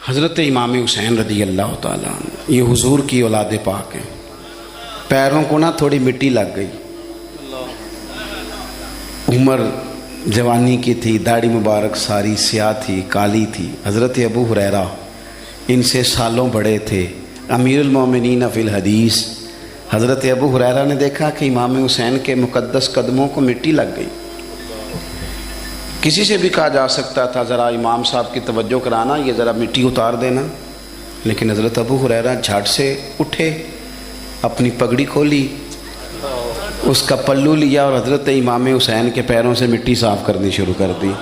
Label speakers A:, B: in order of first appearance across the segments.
A: حضرت امام حسین رضی اللہ تعالیٰ عنہ یہ حضور کی اولاد پاک ہیں. پیروں کو تھوڑی مٹی لگ گئی. عمر جوانی کی تھی، داڑھی مبارک ساری سیاہ تھی، کالی تھی. حضرت ابو ہریرہ ان سے سالوں بڑے تھے، امیر المومنین فی الحدیث. حضرت ابو ہریرہ نے دیکھا کہ امام حسین کے مقدس قدموں کو مٹی لگ گئی. کسی سے بھی کہا جا سکتا تھا ذرا امام صاحب کی توجہ کرانا، یہ ذرا مٹی اتار دینا، لیکن حضرت ابو ہریرہ جھٹ سے اٹھے، اپنی پگڑی کھولی، اس کا پلو لیا اور حضرت امام حسین کے پیروں سے مٹی صاف کرنی شروع کر دی.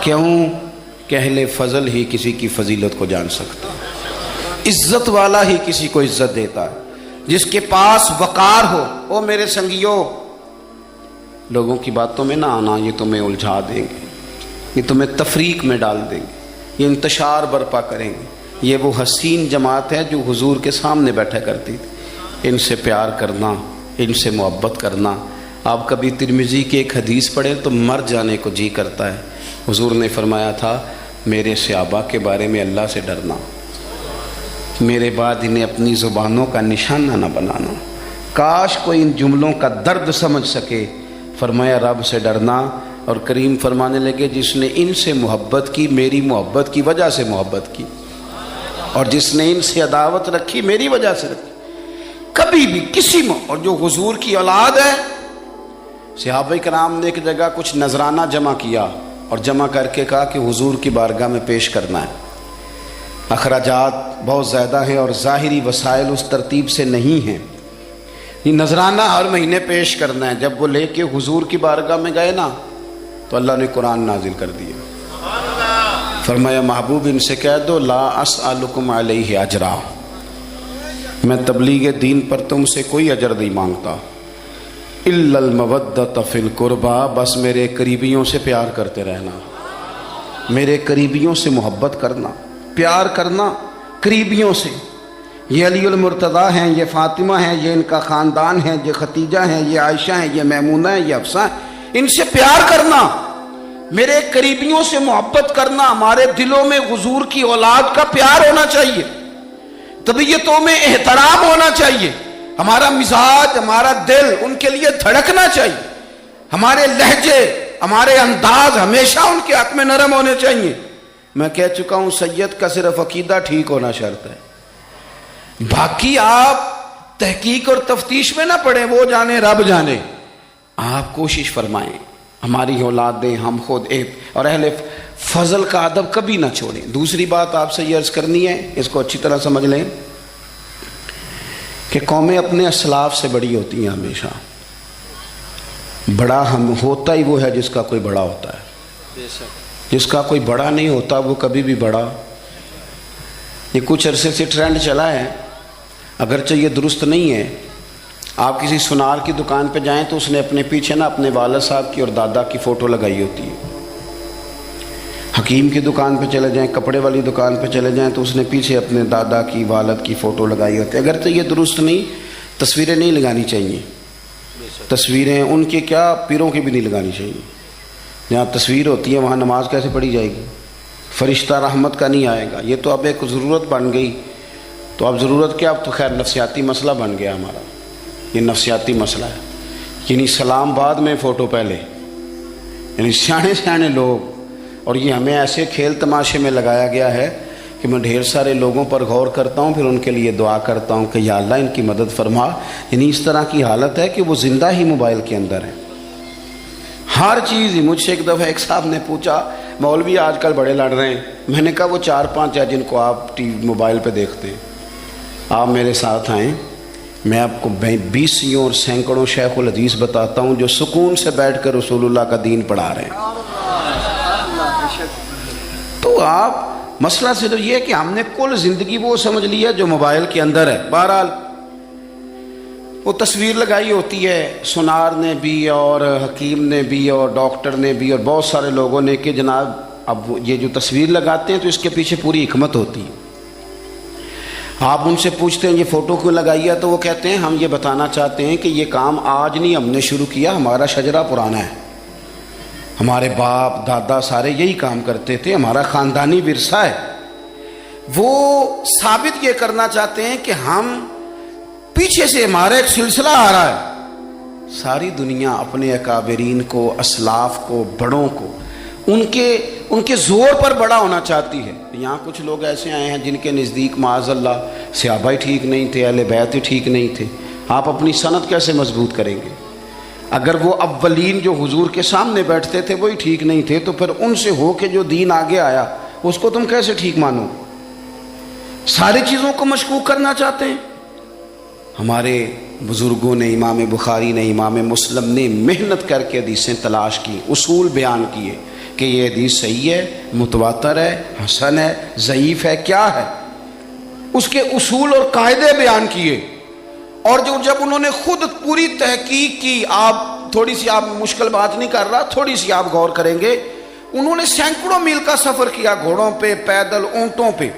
A: کیوں کہ اہل فضل ہی کسی کی فضیلت کو جان سکتا، عزت والا ہی کسی کو عزت دیتا ہے. جس کے پاس وقار ہو. او میرے سنگیو، لوگوں کی باتوں میں نہ آنا، یہ تمہیں الجھا دیں گے، یہ تمہیں تفریق میں ڈال دیں گے، یہ انتشار برپا کریں گے. یہ وہ حسین جماعت ہے جو حضور کے سامنے بیٹھا کرتی تھی. ان سے پیار کرنا، ان سے محبت کرنا. آپ کبھی ترمذی کی ایک حدیث پڑھیں تو مر جانے کو جی کرتا ہے. حضور نے فرمایا تھا میرے صحابہ کے بارے میں اللہ سے ڈرنا، میرے بعد انہیں اپنی زبانوں کا نشانہ نہ بنانا. کاش کوئی ان جملوں کا درد سمجھ سکے. فرمایا رب سے ڈرنا، اور کریم فرمانے لگے جس نے ان سے محبت کی میری محبت کی وجہ سے محبت کی، اور جس نے ان سے عداوت رکھی میری وجہ سے رکھی. کبھی بھی کسی اور جو حضور کی اولاد ہے. صحابہ کرام نے ایک جگہ کچھ نذرانہ جمع کیا اور جمع کر کے کہا کہ حضور کی بارگاہ میں پیش کرنا ہے. اخراجات بہت زیادہ ہیں اور ظاہری وسائل اس ترتیب سے نہیں ہیں. یہ نذرانہ ہر مہینے پیش کرنا ہے. جب وہ لے کے حضور کی بارگاہ میں گئے نا تو اللہ نے قرآن نازل کر دیا. فرمایا محبوب ان سے کہہ دو لا اسألکم علیہ اجرا، میں تبلیغ دین پر تم سے کوئی اجر نہیں مانگتا. الا المودۃ فی القربى، بس میرے قریبیوں سے پیار کرتے رہنا، میرے قریبیوں سے محبت کرنا، پیار کرنا قریبیوں سے. یہ علی المرتضیٰ ہیں، یہ فاطمہ ہیں، یہ ان کا خاندان ہے، یہ ختیجہ ہیں، یہ عائشہ ہیں، یہ میمونہ ہیں، یہ حفصہ ہیں. ان سے پیار کرنا، میرے قریبیوں سے محبت کرنا. ہمارے دلوں میں حضور کی اولاد کا پیار ہونا چاہیے، طبیعتوں میں احترام ہونا چاہیے. ہمارا مزاج، ہمارا دل ان کے لیے دھڑکنا چاہیے. ہمارے لہجے، ہمارے انداز ہمیشہ ان کے حق میں نرم ہونے چاہیے. میں کہہ چکا ہوں سید کا صرف عقیدہ ٹھیک ہونا شرط ہے، باقی آپ تحقیق اور تفتیش میں نہ پڑیں، وہ جانے رب جانے. آپ کوشش فرمائیں ہماری اولادیں، ہم خود اور اہل فضل کا ادب کبھی نہ چھوڑیں. دوسری بات آپ سے یہ عرض کرنی ہے، اس کو اچھی طرح سمجھ لیں کہ قومیں اپنے اسلاف سے بڑی ہوتی ہیں. ہمیشہ بڑا ہم ہوتا ہی وہ ہے جس کا کوئی بڑا ہوتا ہے، جس کا کوئی بڑا نہیں ہوتا وہ کبھی بھی بڑا. یہ کچھ عرصے سے ٹرینڈ چلا ہے، اگرچہ یہ درست نہیں ہے. آپ کسی سنار کی دکان پہ جائیں تو اس نے اپنے پیچھے اپنے والد صاحب کی اور دادا کی فوٹو لگائی ہوتی ہے. حکیم کی دکان پہ چلے جائیں، کپڑے والی دکان پہ چلے جائیں تو اس نے پیچھے اپنے دادا کی، والد کی فوٹو لگائی ہوتی ہے. اگرچہ یہ درست نہیں، تصویریں نہیں لگانی چاہیے. تصویریں ان کے کیا، پیروں کی بھی نہیں لگانی چاہیے. جہاں تصویر ہوتی ہے وہاں نماز کیسے پڑھی جائے گی؟ فرشتہ رحمت کا نہیں آئے گا. یہ تو اب ایک ضرورت بن گئی. تو اب ضرورت کیا، اب تو خیر نفسیاتی مسئلہ بن گیا ہمارا. یہ نفسیاتی مسئلہ ہے. یعنی سلام بعد میں فوٹو پہلے، یعنی سیانے لوگ. اور یہ ہمیں ایسے کھیل تماشے میں لگایا گیا ہے کہ میں ڈھیر سارے لوگوں پر غور کرتا ہوں، پھر ان کے لیے دعا کرتا ہوں کہ یا اللہ ان کی مدد فرما. یعنی اس طرح کی حالت ہے کہ وہ زندہ ہی موبائل کے اندر ہے، ہر چیز. مجھ سے ایک دفعہ ایک صاحب نے پوچھا مولوی آج کل بڑے لڑ رہے ہیں. میں نے کہا وہ 4-5 ہے جن کو آپ موبائل پہ دیکھتے ہیں. آپ میرے ساتھ آئیں، میں آپ کو 20 اور سینکڑوں شیخ الحدیث بتاتا ہوں جو سکون سے بیٹھ کر رسول اللہ کا دین پڑھا رہے ہیں. تو آپ مسئلہ صرف یہ ہے کہ ہم نے کل زندگی وہ سمجھ لی ہے جو موبائل کے اندر ہے. بہرحال وہ تصویر لگائی ہوتی ہے سنار نے بھی اور حکیم نے بھی اور ڈاکٹر نے بھی اور بہت سارے لوگوں نے کہ جناب اب یہ جو تصویر لگاتے ہیں تو اس کے پیچھے پوری حکمت ہوتی ہے. آپ ان سے پوچھتے ہیں یہ فوٹو کیوں لگائی ہے تو وہ کہتے ہیں ہم یہ بتانا چاہتے ہیں کہ یہ کام آج نہیں ہم نے شروع کیا، ہمارا شجرہ پرانا ہے، ہمارے باپ دادا سارے یہی کام کرتے تھے، ہمارا خاندانی ورثہ ہے. وہ ثابت یہ کرنا چاہتے ہیں کہ ہم پیچھے سے ہمارا ایک سلسلہ آ رہا ہے. ساری دنیا اپنے اکابرین کو، اسلاف کو، بڑوں کو ان کے زور پر بڑا ہونا چاہتی ہے. یہاں کچھ لوگ ایسے آئے ہیں جن کے نزدیک معاذ اللہ صحابہ ہی ٹھیک نہیں تھے، اہل بیت ہی ٹھیک نہیں تھے. آپ اپنی سند کیسے مضبوط کریں گے؟ اگر وہ اولین جو حضور کے سامنے بیٹھتے تھے وہی ٹھیک نہیں تھے تو پھر ان سے ہو کے جو دین آگے آیا اس کو تم کیسے ٹھیک مانو؟ ساری چیزوں کو مشکوک کرنا چاہتے ہیں. ہمارے بزرگوں نے، امام بخاری نے، امام مسلم نے محنت کر کے حدیثیں تلاش کی، اصول بیان کیے کہ یہ حدیث صحیح ہے، متواتر ہے، حسن ہے، ضعیف ہے، کیا ہے، اس کے اصول اور قاعدے بیان کیے. اور جب انہوں نے خود پوری تحقیق کی، آپ تھوڑی سی، آپ مشکل بات نہیں کر رہا، تھوڑی سی آپ غور کریں گے، انہوں نے سینکڑوں میل کا سفر کیا، گھوڑوں پہ، پیدل، اونٹوں پہ،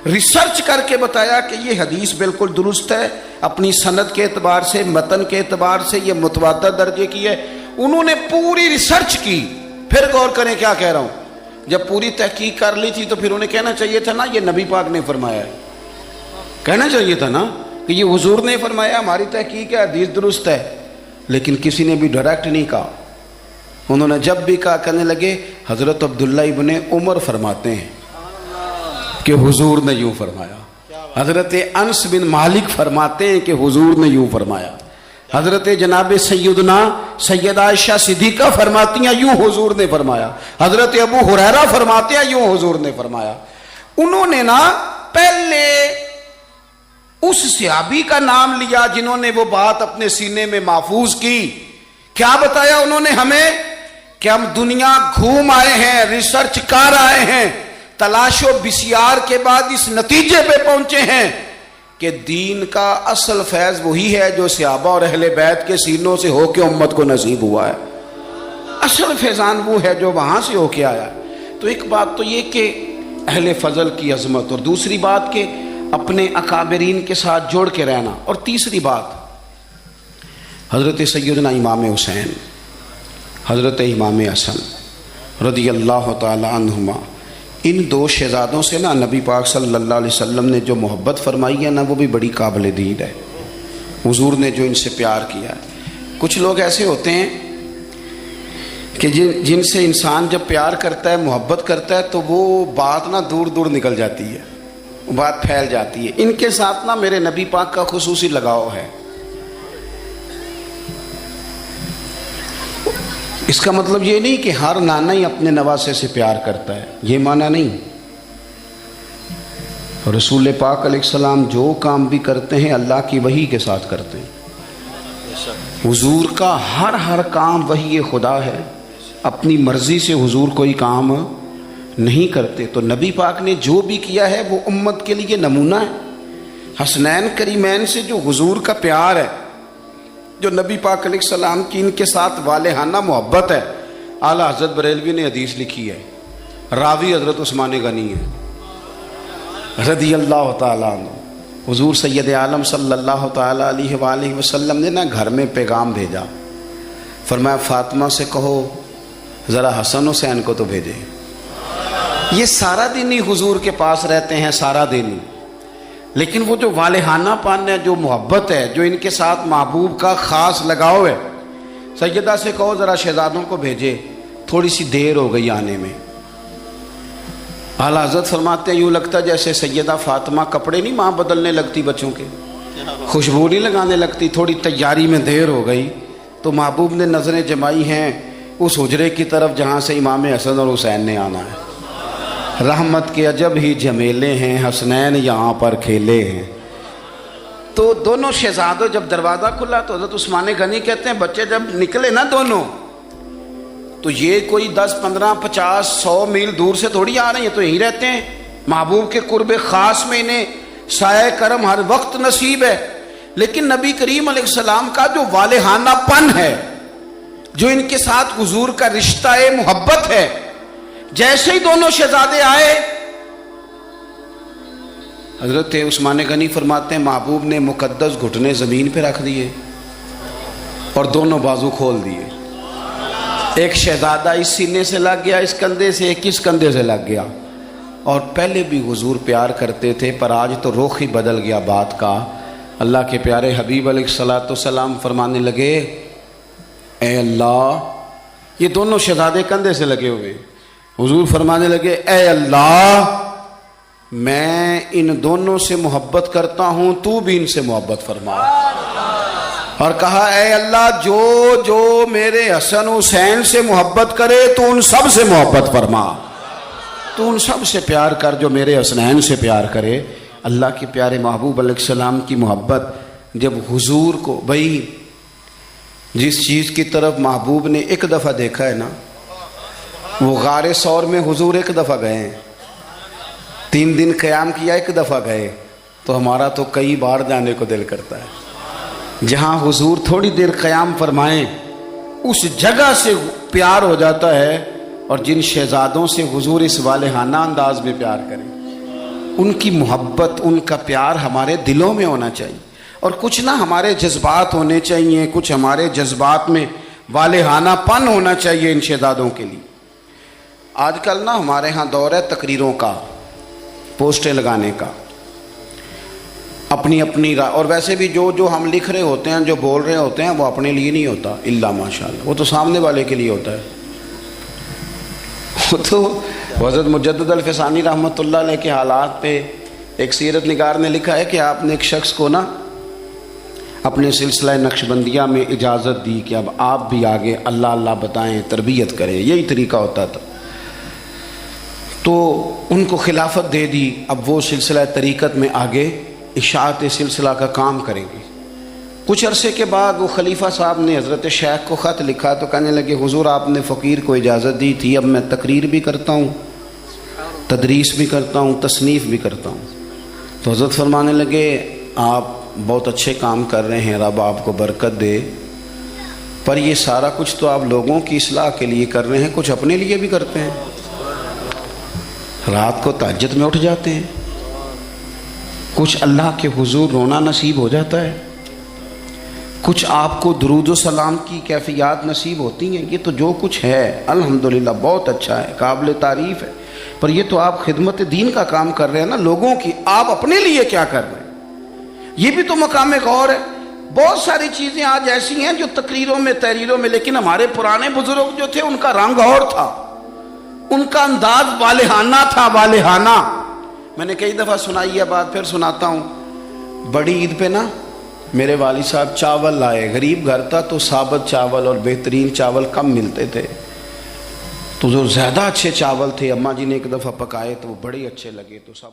A: ریسرچ کر کے بتایا کہ یہ حدیث بالکل درست ہے، اپنی سند کے اعتبار سے، متن کے اعتبار سے یہ متواتر درجے کی ہے. انہوں نے پوری ریسرچ کی. پھر غور کریں کیا کہہ رہا ہوں، جب پوری تحقیق کر لی تھی تو پھر انہیں کہنا چاہیے تھا نا یہ نبی پاک نے فرمایا ہے، کہنا چاہیے تھا نا کہ یہ حضور نے فرمایا، ہماری تحقیق ہے، حدیث درست ہے. لیکن کسی نے بھی ڈائریکٹ نہیں کہا. انہوں نے جب بھی کہا کہنے لگے حضرت عبداللہ ابن عمر فرماتے ہیں کہ حضور نے یوں فرمایا، حضرت انس بن مالک فرماتے ہیں کہ حضور نے یوں فرمایا، حضرت جناب سیدہ عائشہ صدیقہ فرماتی ہیں یوں حضور نے فرمایا، حضرت ابو ہریرہ فرماتے ہیں یوں حضور نے فرمایا. انہوں نے نا پہلے اس صحابی کا نام لیا جنہوں نے وہ بات اپنے سینے میں محفوظ کی. کیا بتایا انہوں نے ہمیں کہ ہم دنیا گھوم آئے ہیں، ریسرچ کر آئے ہیں، تلاش و بسیار کے بعد اس نتیجے پہ پہنچے ہیں کہ دین کا اصل فیض وہی ہے جو صحابہ اور اہل بیت کے سینوں سے ہو کے امت کو نصیب ہوا ہے. اصل فیضان وہ ہے جو وہاں سے ہو کے آیا. تو ایک بات تو یہ کہ اہل فضل کی عظمت، اور دوسری بات کہ اپنے اکابرین کے ساتھ جوڑ کے رہنا، اور تیسری بات حضرت سیدنا امام حسین، حضرت امام حسن رضی اللہ تعالی عنہما، ان دو شہزادوں سے نا نبی پاک صلی اللہ علیہ وسلم نے جو محبت فرمائی ہے نا وہ بھی بڑی قابل دید ہے. حضور نے جو ان سے پیار کیا ہے. کچھ لوگ ایسے ہوتے ہیں کہ جن سے انسان جب پیار کرتا ہے، محبت کرتا ہے تو وہ بات نا دور دور نکل جاتی ہے، بات پھیل جاتی ہے. ان کے ساتھ نا میرے نبی پاک کا خصوصی لگاؤ ہے. اس کا مطلب یہ نہیں کہ ہر نانا ہی اپنے نواسے سے پیار کرتا ہے، یہ معنی نہیں. رسول پاک علیہ السلام جو کام بھی کرتے ہیں اللہ کی وحی کے ساتھ کرتے ہیں. حضور کا ہر کام وحی خدا ہے، اپنی مرضی سے حضور کوئی کام نہیں کرتے. تو نبی پاک نے جو بھی کیا ہے وہ امت کے لیے نمونہ ہے. حسنین کریمین سے جو حضور کا پیار ہے، جو نبی پاک علیہ السلام کی ان کے ساتھ والہانہ محبت ہے. اعلیٰ حضرت بریلوی نے حدیث لکھی ہے، راوی حضرت عثمان غنی ہے رضی اللہ تعالیٰ عنہ. حضور سید عالم صلی اللہ تعالیٰ علیہ وآلہ وسلم نے نا گھر میں پیغام بھیجا، فرمایا فاطمہ سے کہو ذرا حسن حسین کو تو بھیجے. یہ سارا دن ہی حضور کے پاس رہتے ہیں، سارا دن ہی، لیکن وہ جو والہانہ پن ہے، جو محبت ہے، جو ان کے ساتھ محبوب کا خاص لگاؤ ہے، سیدہ سے کہو ذرا شہزادوں کو بھیجے، تھوڑی سی دیر ہو گئی آنے میں. اعلیٰ حضرت فرماتے ہیں یوں لگتا جیسے سیدہ فاطمہ کپڑے نہیں ماں بدلنے لگتی بچوں کے، خوشبو نہیں لگانے لگتی، تھوڑی تیاری میں دیر ہو گئی تو محبوب نے نظریں جمائی ہیں اس حجرے کی طرف جہاں سے امام حسن اور حسین نے آنا ہے. رحمت کے عجب ہی جمیلے ہیں، حسنین یہاں پر کھیلے ہیں. تو دونوں شہزادوں جب دروازہ کھلا تو حضرت عثمان غنی کہتے ہیں بچے جب نکلے نا دونوں تو یہ کوئی 10 15 50 100 میل دور سے تھوڑی آ رہے ہیں، تو یہیں رہتے ہیں. محبوب کے قرب خاص میں انہیں سایہ کرم ہر وقت نصیب ہے. لیکن نبی کریم علیہ السلام کا جو والہانہ پن ہے، جو ان کے ساتھ حضور کا رشتہ محبت ہے، جیسے ہی دونوں شہزادے آئے حضرت عثمان غنی فرماتے ہیں محبوب نے مقدس گھٹنے زمین پہ رکھ دیے اور دونوں بازو کھول دیے. ایک شہزادہ اس سینے سے لگ گیا اس کندھے سے، ایک اس کندھے سے لگ گیا. اور پہلے بھی حضور پیار کرتے تھے، پر آج تو رخ ہی بدل گیا بات کا۔ اللہ کے پیارے حبیب علیہ الصلوۃ والسلام فرمانے لگے، اے اللہ، یہ دونوں شہزادے کندھے سے لگے ہوئے، حضور فرمانے لگے، اے اللہ، میں ان دونوں سے محبت کرتا ہوں، تو بھی ان سے محبت فرما۔ اور کہا، اے اللہ، جو جو میرے حسن حسین سے محبت کرے تو ان سب سے محبت فرما، تو ان سب سے پیار کر جو میرے حسنین سے پیار کرے۔ اللہ کے پیارے محبوب علیہ السلام کی محبت جب حضور کو، بھائی جس چیز کی طرف محبوب نے ایک دفعہ دیکھا ہے نا، وہ غار ثور میں حضور ایک دفعہ گئے ہیں، 3 دن قیام کیا، ایک دفعہ گئے، تو ہمارا تو کئی بار جانے کو دل کرتا ہے۔ جہاں حضور تھوڑی دیر قیام فرمائیں اس جگہ سے پیار ہو جاتا ہے۔ اور جن شہزادوں سے حضور اس والہانہ انداز میں پیار کریں، ان کی محبت، ان کا پیار ہمارے دلوں میں ہونا چاہیے، اور کچھ نہ ہمارے جذبات ہونے چاہیے، کچھ ہمارے جذبات میں والہانہ پن ہونا چاہیے ان شہزادوں کے لیے۔ آج کل نا ہمارے ہاں دور ہے تقریروں کا، پوسٹیں لگانے کا، اپنی اپنی اور ویسے بھی جو ہم لکھ رہے ہوتے ہیں، جو بول رہے ہوتے ہیں، وہ اپنے لیے نہیں ہوتا، الا ماشاءاللہ، وہ تو سامنے والے کے لیے ہوتا ہے۔ وہ تو حضرت مجدد الفسانی رحمۃ اللہ علیہ کے حالات پہ ایک سیرت نگار نے لکھا ہے کہ آپ نے ایک شخص کو نا اپنے سلسلہ نقشبندیہ میں اجازت دی کہ اب آپ بھی آگے اللہ اللہ بتائیں، تربیت کریں، یہی طریقہ ہوتا تھا، تو ان کو خلافت دے دی، اب وہ سلسلہ طریقت میں آگے اشاعت سلسلہ کا کام کریں گے۔ کچھ عرصے کے بعد وہ خلیفہ صاحب نے حضرت شیخ کو خط لکھا تو کہنے لگے، حضور آپ نے فقیر کو اجازت دی تھی، اب میں تقریر بھی کرتا ہوں، تدریس بھی کرتا ہوں، تصنیف بھی کرتا ہوں۔ تو حضرت فرمانے لگے، آپ بہت اچھے کام کر رہے ہیں، رب آپ کو برکت دے، پر یہ سارا کچھ تو آپ لوگوں کی اصلاح کے لیے کر رہے ہیں، کچھ اپنے لیے بھی کرتے ہیں، رات کو تہجد میں اٹھ جاتے ہیں، کچھ اللہ کے حضور رونا نصیب ہو جاتا ہے، کچھ آپ کو درود و سلام کی کیفیات نصیب ہوتی ہیں، یہ تو جو کچھ ہے الحمدللہ بہت اچھا ہے، قابل تعریف ہے، پر یہ تو آپ خدمت دین کا کام کر رہے ہیں نا، لوگوں کی، آپ اپنے لیے کیا کر رہے ہیں؟ یہ بھی تو مقام غور ہے۔ بہت ساری چیزیں آج ایسی ہیں جو تقریروں میں، تحریروں میں، لیکن ہمارے پرانے بزرگ جو تھے ان کا رنگ اور تھا، ان کا انداز والہانہ تھا، والہانہ۔ میں نے کئی دفعہ سنائی ہے بات، پھر سناتا ہوں۔ بڑی عید پہ نا میرے والد صاحب چاول لائے، غریب گھر تھا تو ثابت چاول اور بہترین چاول کم ملتے تھے، تو جو زیادہ اچھے چاول تھے اماں جی نے ایک دفعہ پکائے تو وہ بڑے اچھے لگے، تو سب